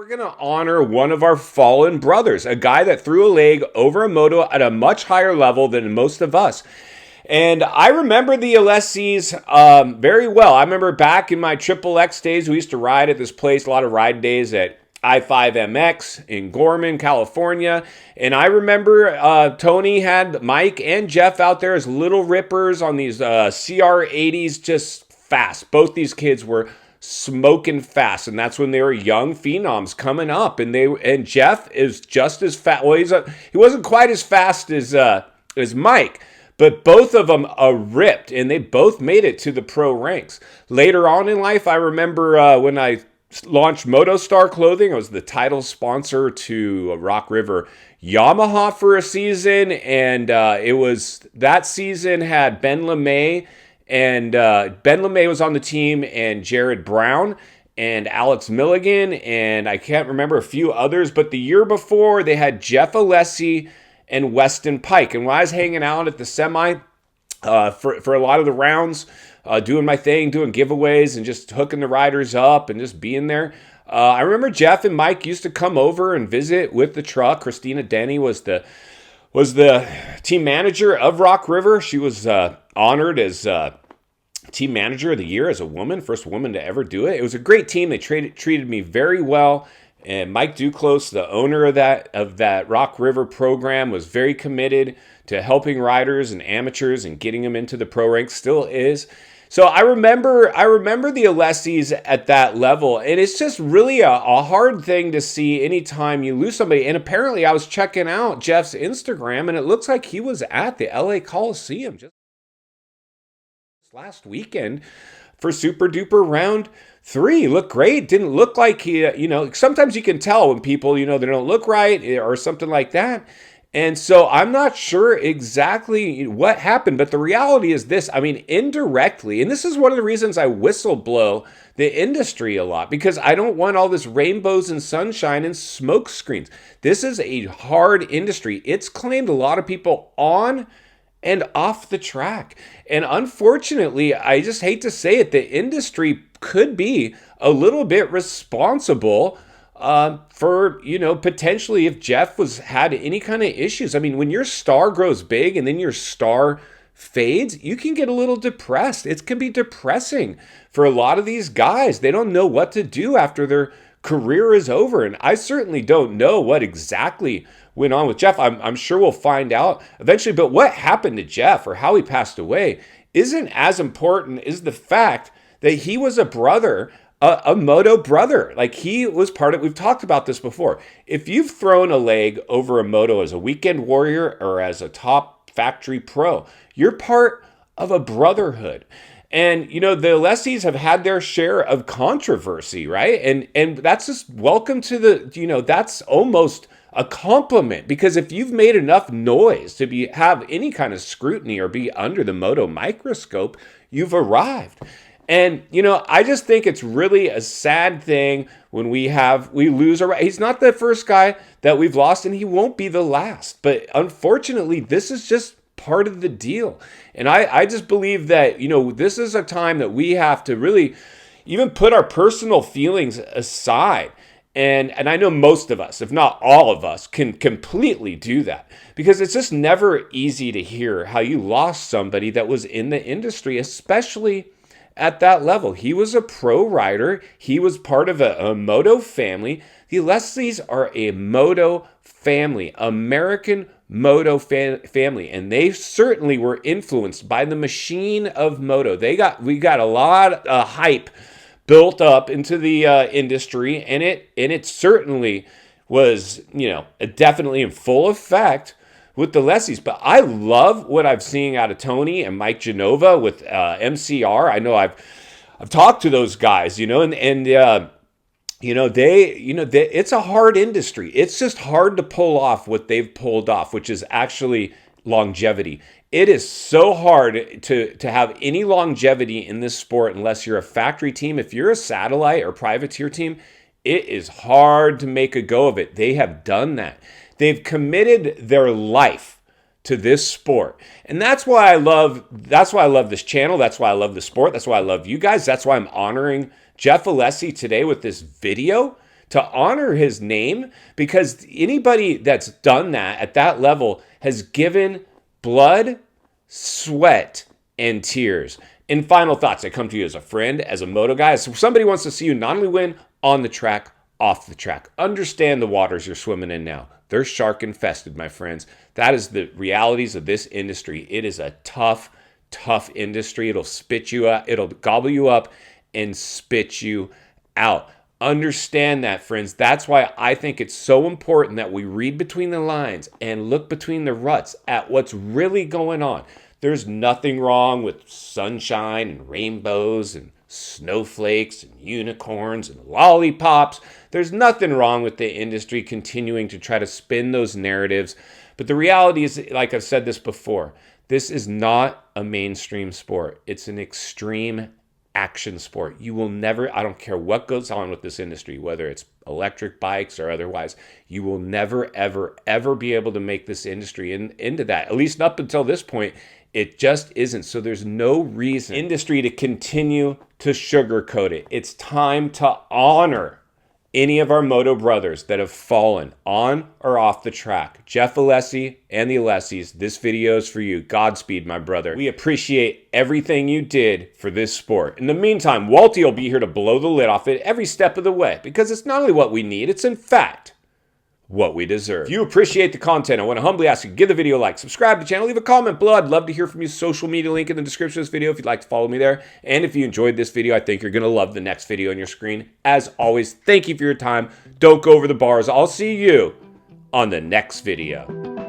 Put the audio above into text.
going to honor one of our fallen brothers, a guy that threw a leg over a moto at a much higher level than most of us. And I remember the Alessis very well. I remember back in my Triple X days, we used to ride at this place, a lot of ride days at I-5MX in Gorman, California. And I remember Tony had Mike and Jeff out there as little rippers on these CR80s, just fast. Both these kids were smoking fast, and that's when they were young phenoms coming up. And Jeff is just as fast. Well, he wasn't quite as fast as Mike, but both of them are ripped, and they both made it to the pro ranks. Later on in life, I remember when I launched Moto Star Clothing. I was the title sponsor to Rock River Yamaha for a season, and it was that season had Ben LeMay. And Ben LeMay was on the team, and Jared Brown and Alex Milligan, and I can't remember a few others. But the year before, they had Jeff Alessi and Weston Pike. And when I was hanging out at the semi for a lot of the rounds, doing my thing, doing giveaways, and just hooking the riders up and just being there, I remember Jeff and Mike used to come over and visit with the truck. Christina Denny was the team manager of Rock River. She was honored as team manager of the year as a woman, first woman to ever do it. It was a great team. They treated me very well. And Mike Duclos, the owner of that Rock River program, was very committed to helping riders and amateurs and getting them into the pro ranks. Still is. So I remember the Alessis at that level, and it's just really a hard thing to see anytime you lose somebody. And apparently I was checking out Jeff's Instagram, and it looks like he was at the LA Coliseum just last weekend for Super Duper Round 3. Looked great. Didn't look like he, sometimes you can tell when people, they don't look right or something like that. And so I'm not sure exactly what happened, but the reality is this. I mean, indirectly, and this is one of the reasons I whistleblow the industry a lot, because I don't want all this rainbows and sunshine and smoke screens. This is a hard industry. It's claimed a lot of people on and off the track. And unfortunately, I just hate to say it, the industry could be a little bit responsible for, potentially if Jeff had any kind of issues. I mean, when your star grows big and then your star fades, you can get a little depressed. It can be depressing for a lot of these guys. They don't know what to do after their career is over. And I certainly don't know what exactly went on with Jeff. I'm sure we'll find out eventually. But what happened to Jeff or how he passed away isn't as important as the fact that he was a brother, a moto brother. Like, he was part of, we've talked about this before. If you've thrown a leg over a moto as a weekend warrior or as a top factory pro, you're part of a brotherhood. And, the Alessis have had their share of controversy, right? And that's just welcome to the, that's almost a compliment, because if you've made enough noise to have any kind of scrutiny or be under the moto microscope, you've arrived. And, I just think it's really a sad thing when we lose a. He's not the first guy that we've lost, and he won't be the last. But unfortunately, this is just part of the deal. And I just believe that, this is a time that we have to really even put our personal feelings aside. And I know most of us, if not all of us, can completely do that, because it's just never easy to hear how you lost somebody that was in the industry, especially at that level. He was a pro rider. He was part of a moto family. The Alessis are a moto family, American moto family, and they certainly were influenced by the machine of moto. We got a lot of hype built up into the industry, and it certainly was, definitely in full effect with the Alessis. But I love what I'm seeing out of Tony and Mike Genova with MCR. I know I've talked to those guys, it's a hard industry. It's just hard to pull off what they've pulled off, which is actually longevity. It is so hard to have any longevity in this sport unless you're a factory team. If you're a satellite or privateer team, it is hard to make a go of it. They have done that. They've committed their life to this sport. And that's why I love this channel. That's why I love the sport. That's why I love you guys. That's why I'm honoring Jeff Alessi today with this video, to honor his name, because anybody that's done that at that level has given blood, sweat, and tears. In final thoughts, I come to you as a friend, as a moto guy, as somebody who wants to see you not only win on the track, off the track. Understand the waters you're swimming in now. They're shark infested, my friends. That is the realities of this industry. It is a tough, tough industry. It'll spit you up. It'll gobble you up and spit you out. Understand that, friends. That's why I think it's so important that we read between the lines and look between the ruts at what's really going on. There's nothing wrong with sunshine and rainbows and snowflakes and unicorns and lollipops. There's nothing wrong with the industry continuing to try to spin those narratives. But the reality is, like I've said this before, this is not a mainstream sport. It's an extreme action sport. You will never, I don't care what goes on with this industry, whether it's electric bikes or otherwise, you will never, ever, ever be able to make this industry into that. At least up until this point, it just isn't. So there's no reason industry to continue to sugarcoat it. It's time to honor any of our moto brothers that have fallen on or off the track. Jeff Alessi and the Alessis, this video is for you. Godspeed, my brother. We appreciate everything you did for this sport. In the meantime, Walty will be here to blow the lid off it every step of the way, because it's not only what we need, it's in fact what we deserve. If you appreciate the content, I want to humbly ask you, give the video a like, subscribe to the channel, leave a comment below. I'd love to hear from you. Social media link in the description of this video if you'd like to follow me there. And if you enjoyed this video, I think you're going to love the next video on your screen. As always, thank you for your time. Don't go over the bars. I'll see you on the next video.